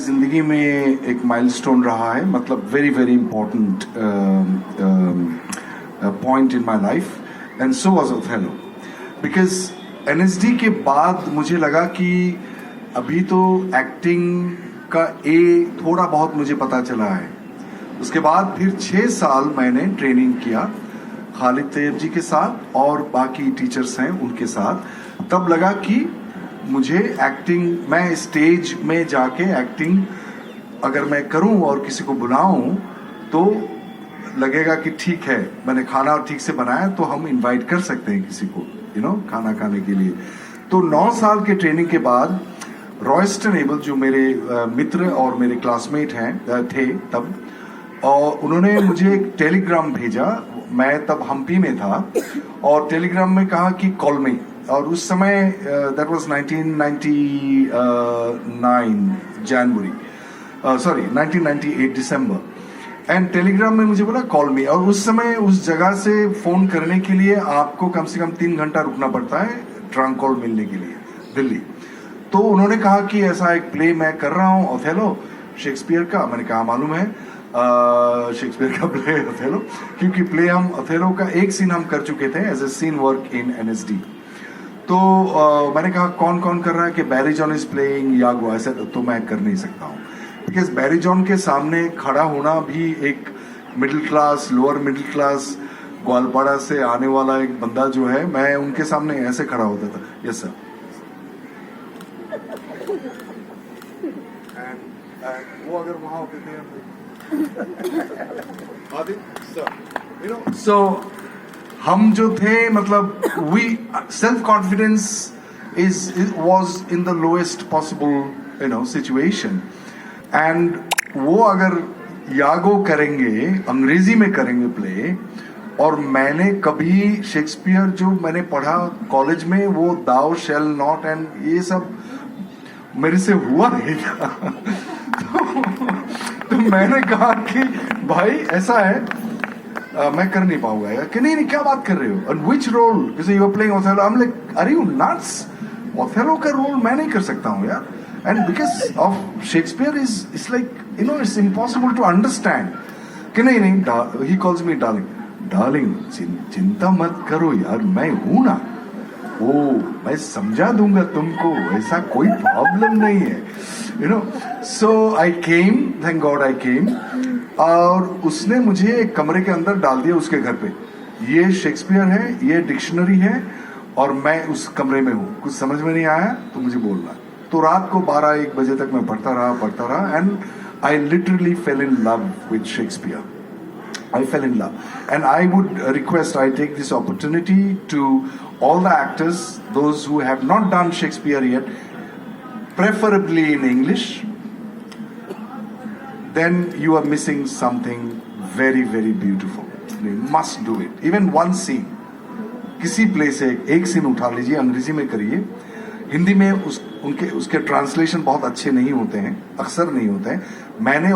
जिंदगी में एक माइलस्टोन रहा है, मतलब very very important point in my life, and so was Othello. Because NSD के बाद मुझे लगा कि अभी तो एक्टिंग का थोड़ा बहुत मुझे पता चला है। उसके बाद फिर 6 साल मैंने ट्रेनिंग किया खालिद तैयब जी के साथ और बाकी टीचर्स हैं उनके साथ। तब लगा कि मुझे एक्टिंग, मैं स्टेज में जाके एक्टिंग अगर मैं करूं और किसी को बुलाऊं तो लगेगा कि ठीक है, मैंने खाना ठीक से बनाया तो हम इनवाइट कर सकते हैं किसी को, खाना खाने के लिए। तो 9 साल के ट्रेनिंग के बाद रॉयस्टन एबल, जो मेरे मित्र और मेरे क्लासमेट थे तब, और उन्होंने मुझे एक टेलीग्राम भेजा। मैं तब हम्पी में था और टेलीग्राम में कहा कि कॉल मी। और उस समय that was 1999 January, 1998 December. And Telegram में मुझे बोला कॉल मी। और उस समय उस जगह से फोन करने के लिए आपको कम से कम 3 घंटा रुकना पड़ता है ट्रंक कॉल मिलने के लिए, दिल्ली। तो उन्होंने कहा कि ऐसा एक प्ले मैं कर रहा हूँ ओथेलो, शेक्सपियर का। मैंने कहा मालूम है, शेक्सपियर का प्ले ओथेलो, क्योंकि प्ले हम ओथेलो का एक सीन हम कर चुके थे as a scene work in NSD. तो मैंने कहा कौन कौन कर रहा है, कि Barry John is playing Iago. ऐसे तो मैं कर नहीं सकता हूँ, बिकॉज बैरी जॉन के सामने खड़ा होना भी एक middle class, lower middle class Goalpara से आने वाला एक बंदा जो है, मैं उनके सामने ऐसे खड़ा होता था। Yes sir. वो अगर वहां होते थे सो हम जो थे, मतलब we self confidence was in the lowest possible situation. And वो अगर यागो करेंगे, अंग्रेजी में करेंगे प्ले, और मैंने कभी शेक्सपियर जो मैंने पढ़ा कॉलेज में, वो दाउ शैल नॉट एंड ये सब मेरे से हुआ नहीं था। तो मैंने कहा कि भाई ऐसा है, मैं कर नहीं पाऊंगा यार। कि नहीं क्या बात कर रहे हो, एंड व्हिच रोल, जैसे you are playing Othello. I am like, अरे यू नट्स, ओथेलो का रोल मैं नहीं कर सकता हूँ यार। And because of Shakespeare is like it's impossible to understand. कि नहीं, ही कॉल्स मी डार्लिंग, चिंता मत करो यार, मैं हूं ना, मैं समझा दूंगा तुमको, ऐसा कोई प्रॉब्लम नहीं है, सो आई केम, थैंक गॉड आई केम। और उसने मुझे एक कमरे के अंदर डाल दिया उसके घर पे। ये शेक्सपियर है, ये डिक्शनरी है, और मैं उस कमरे में हूँ। कुछ समझ में नहीं आया तो मुझे बोलना। तो रात को 12-1 बजे तक मैं पढ़ता रहा, and I literally fail in love with Shakespeare. I fell in love, and I would request, I take this opportunity to all the actors, those who have not done Shakespeare yet, preferably in English, then you are missing something very very beautiful. You must do it. Even one scene, किसी play से एक scene उठा लीजिए, अंग्रेजी में करिए। हिंदी में उसके ट्रांसलेशन बहुत अच्छे नहीं होते हैं, अक्सर नहीं होते हैं। मैंने